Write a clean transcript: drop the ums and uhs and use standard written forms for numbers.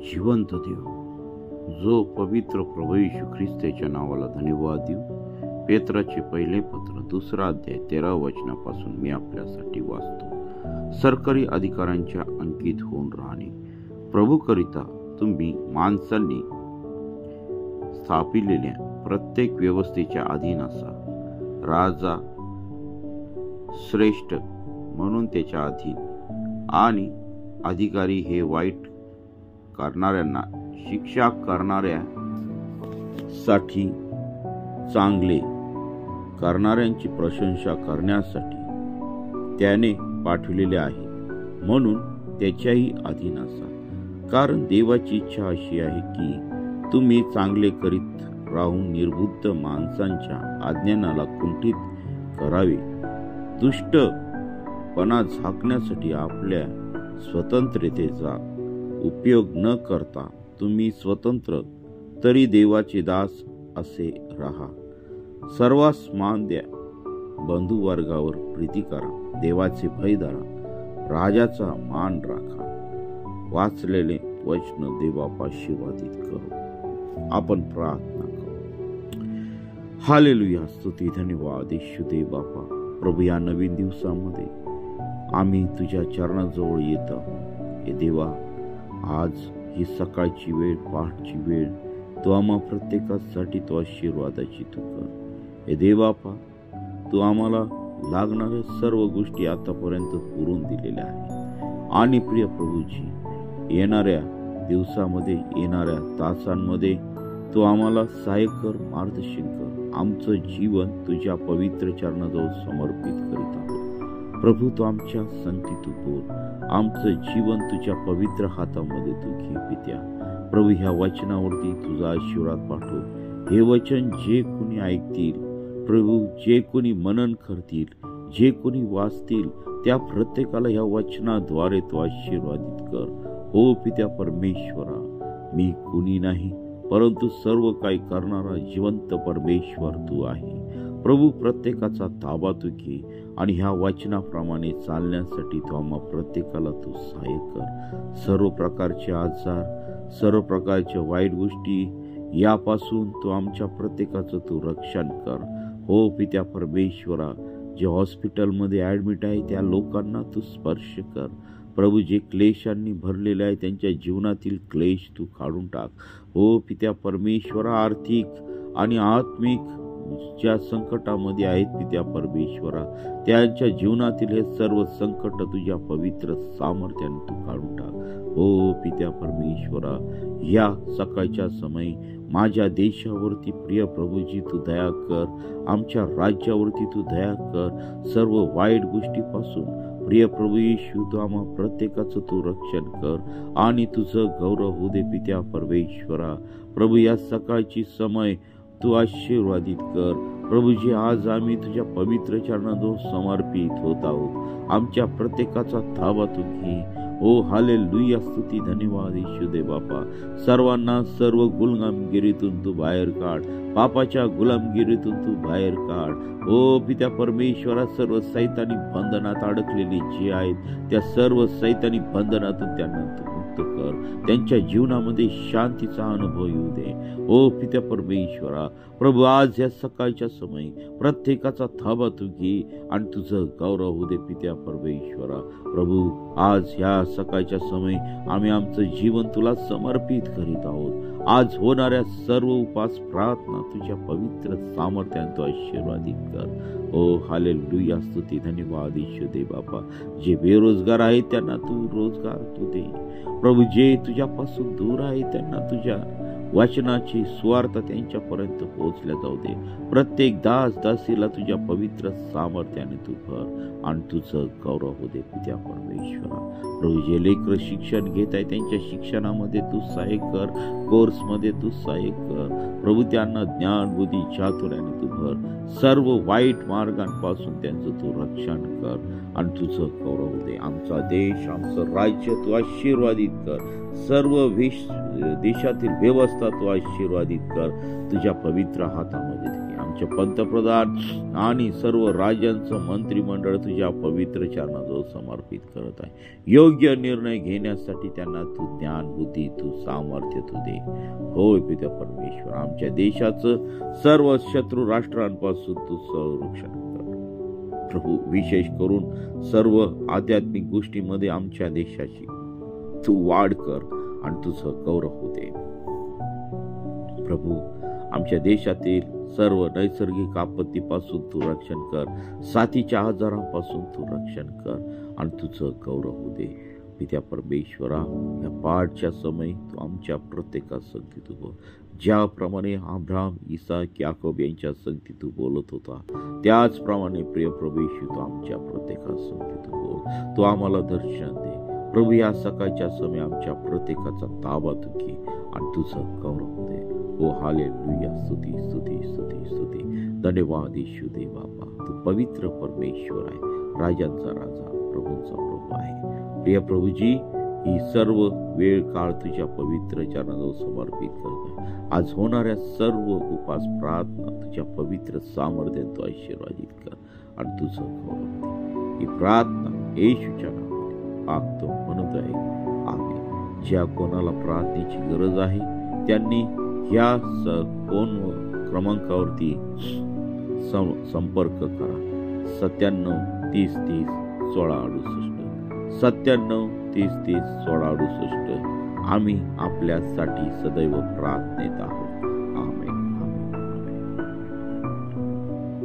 जिवंत देव, जो पवित्र प्रभू येशू ख्रिस्ताच्या नावाला धन्यवाद देऊ. पेत्राचे पहिले पत्र 2 अध्याय 13 वचनापासून मी आपल्यासाठी वाचतो. सरकारी अधिकाऱ्यांच्या अंकित होऊन राहणे. प्रभूकरिता तुम्ही माणसांनी स्थापिलेल्या प्रत्येक व्यवस्थेच्या अधीन असा. राजा श्रेष्ठ म्हणून त्याच्या अधीन, आणि अधिकारी हे वाईट करणाऱ्यांना शिक्षा करणाऱ्यासाठी, चांगले करणाऱ्यांची प्रशंसा करण्यासाठी त्याने पाठविलेले आहे. म्हणून त्याच्याही अधीन असा. कारण देवाची इच्छा अशी आहे की तुम्ही चांगले करीत राहून निर्बुद्ध माणसांच्या आज्ञानाला कुंठित करावे. दुष्टपणा झाकण्यासाठी आपल्या स्वतंत्रतेचा उपयोग न करता तुम्ही स्वतंत्र तरी देवाचे दास असे राहा. सर्वांस मान द्या. बंधुवर्गावर प्रीती करा. देवाचे भय धरा. राजाचा मान राखा. वाचलेले वचन देवापा आशीर्वादित करो. आपण प्रार्थना करू. हालेलुया. स्तुती धन्यवाद येशू देव बापा. प्रभू, या नवीन दिवसामध्ये आम्ही तुझ्या चरणाजवळ येत आहोत. हे देवा, आज ही सकाळची वेळ, पहाटची वेळ तू आम्हा प्रत्येकासाठी तो आशीर्वादाची तू कर. हे देवापा, तू आम्हाला लागणाऱ्या सर्व गोष्टी आतापर्यंत पुरून दिलेल्या आहेत. आणि प्रिय प्रभूजी, येणाऱ्या दिवसामध्ये, येणाऱ्या तासांमध्ये तू आम्हाला सहाय्य कर, मार्गदर्शन कर. आमचं जीवन तुझ्या पवित्र चरणाजवळ समर्पित करीत आहोत. प्रभू, तू आमच्या संगती तू बोल. आमचं जीवन तुझ्या पवित्र हातामध्ये तू घे पित्या. प्रभू, ह्या वचनावरती तुझा आशीर्वाद पाठव. हे वचन जे कोणी ऐकतील, प्रभू, जे कोणी मनन करतील, जे कोणी वाचतील, त्या प्रत्येकाला ह्या वचनाद्वारे तू आशीर्वादित कर. हो पित्या परमेश्वरा, मी कुणी नाही, परंतु सर्व काही करणारा जिवंत परमेश्वर तू आहे. प्रभू, प्रत्येकाचा ताबा तू घे आणि ह्या वचनाप्रमाणे चालण्यासाठी तू आम्हा प्रत्येकाला तू सहाय्य कर. सर्व प्रकारचे आजार, सर्व प्रकारच्या वाईट गोष्टी यापासून तू आमच्या प्रत्येकाचं तू रक्षण कर. हो पित्या परमेश्वरा, जे हॉस्पिटलमध्ये ॲडमिट आहे त्या लोकांना तू स्पर्श कर. प्रभू, जे क्लेशांनी भरलेले आहे त्यांच्या जीवनातील क्लेश तू काढून टाक. हो पित्या परमेश्वरा, आर्थिक आणि आत्मिक ज्या संकटामध्ये आहेत पित्या परमेश्वरा, त्यांच्या जीवनातील हे सर्व संकट तुझ्या पवित्र सामर्थ्याने तू काढून टाक. हो पित्या परमेश्वरा, या सकाळच्या समयी माझ्या देशावरती प्रिय प्रभूजी तू दया कर. आमच्या राज्यावरती तू दया कर. सर्व वाईट गोष्टीपासून प्रिय प्रभू येशू तू आम्हा प्रत्येकाचं तू रक्षण कर आणि तुझं गौरव होऊ दे पित्या परमेश्वरा. प्रभू, या सकाळची समय तू आशीर्वादित कर. प्रभूजी, आज आम्ही तुझ्या पवित्र चरणाजवळ समर्पित होत आहोत. आमच्या प्रत्येकाचा ताबा तू घे. ओ हालेलुया. स्तुती धन्यवाद येशू दे बापा. सर्वांना सर्व गुलामगिरीतून तू बाहेर काढ. पापाच्या गुलामगिरीतून तू बाहेर काढ. ओ पित्या परमेश्वरा, सर्व सैतानी बंधनात अडकलेली जे आहेत त्या सर्व सैतानी बंधनातून त्यांना तू मुक्त कर. त्यांच्या जीवनामध्ये शांतीचा अनुभव येऊ दे. ओ पित्या परमेश्वरा, प्रभू, आज या सकाळच्या समयी प्रत्येकाचा ताबा तू घे आणि तुझं गौरव होऊ दे पित्या परमेश्वरा. प्रभू, आज ह्या सकाळच्या समयी आम्ही आमचं जीवन तुला समर्पित करीत आहोत. आज होणाऱ्या सर्व उपास प्रार्थना तुझ्या पवित्र सामर्थ्याने तू आशीर्वादित कर. ओ हालेलुया. स्तुती धन्यवाद येशू दे बापा. जे बेरोजगार आहेत त्यांना तू रोजगार तू दे. प्रभू, जे तुझ्यापासून दूर आहे त्यांना तुझ्या वचनाची सुवार्ता त्यांच्यापर्यंत पोहोचल्या जाऊ दे. प्रत्येक दास दासीला तुझ्या पवित्र सामर्थ्याने तू भर आणि तुझं गौरव होऊ दे पित्या परमेश्वरा. प्रभू, जे लेकरं शिक्षण घेत आहे त्यांच्या शिक्षणामध्ये तू सहाय्य कर. कोर्समध्ये तू सहाय्य कर. प्रभू, त्यांना ज्ञान, बुद्धी, चातुर्याने तू भर. सर्व वाईट मार्गांपासून त्यांचं तू रक्षण कर आणि तुझं गौरव होऊ दे. आमचा देश, आमचं राज्य तू आशीर्वादित कर. सर्व देशातील व्यवस्था तू आशीर्वादित कर. तुझ्या पवित्र हातामध्ये आमचे पंतप्रधान आणि सर्व राज्यांचं मंत्रिमंडळ तुझ्या पवित्र चरणाजवळ समर्पित करत आहे. योग्य निर्णय घेण्यासाठी त्यांना तू ज्ञान, बुद्धी, तू सामर्थ्य तू दे. होय पिता परमेश्वर, आमच्या देशाचं सर्व शत्रू राष्ट्रांपासून तू संरक्षण कर प्रभू. विशेष करून सर्व आध्यात्मिक गोष्टीमध्ये आमच्या देशाची तू वाढ कर आणि तुझं गौरव होते प्रभू. आमच्या देशातील सर्व नैसर्गिक आपत्तीपासून तू रक्षण कर, साथीच्या आजारांपासून तू रक्षण कर आणि तुझं गौरव होऊ दे. पित्या परमेश्वरा, या पाठच्या समय तू आमच्या प्रत्येका संगती तू बोल. ज्याप्रमाणे अब्राहम, इसाक, याकोब यांच्या संगती तू बोलत होता, त्याचप्रमाणे प्रिय प्रभू येशू तू आमच्या प्रत्येका संगती तू बोल. तू आम्हाला दर्शन दे प्रभू. या सकाळच्या समय आमच्या प्रत्येकाचा ताबा तू घे आणि तुझं गौरव दे. ओ हालेलुया, स्तुती स्तुती स्तुती स्तुती. धन्यवाद येशू दे बाबा. तू पवित्र परमेश्वर आहे, राजांचा राजा, प्रभूंचा प्रभू आहे. प्रिय प्रभूजी, ही सर्व वेळ काळ तुझ्या पवित्र चरणाजवळ समर्पित करत आहे. आज होणाऱ्या सर्व उपास प्रार्थना तुझ्या पवित्र सामर्थ्याने तू आशीर्वादित कर आणि तुझं गौरव. ही प्रार्थना येशूच्या नावाने मागतो म्हणत आहे, आमेन. ज्या कोणाला प्रार्थनेची गरज आहे त्यांनी ह्या फोन क्रमांकावरती संपर्क करा. 97 30 30 16 68 97 30 30 16 68. आम्ही आपल्यासाठी सदैव प्रार्थनेत आहोत. आमेन.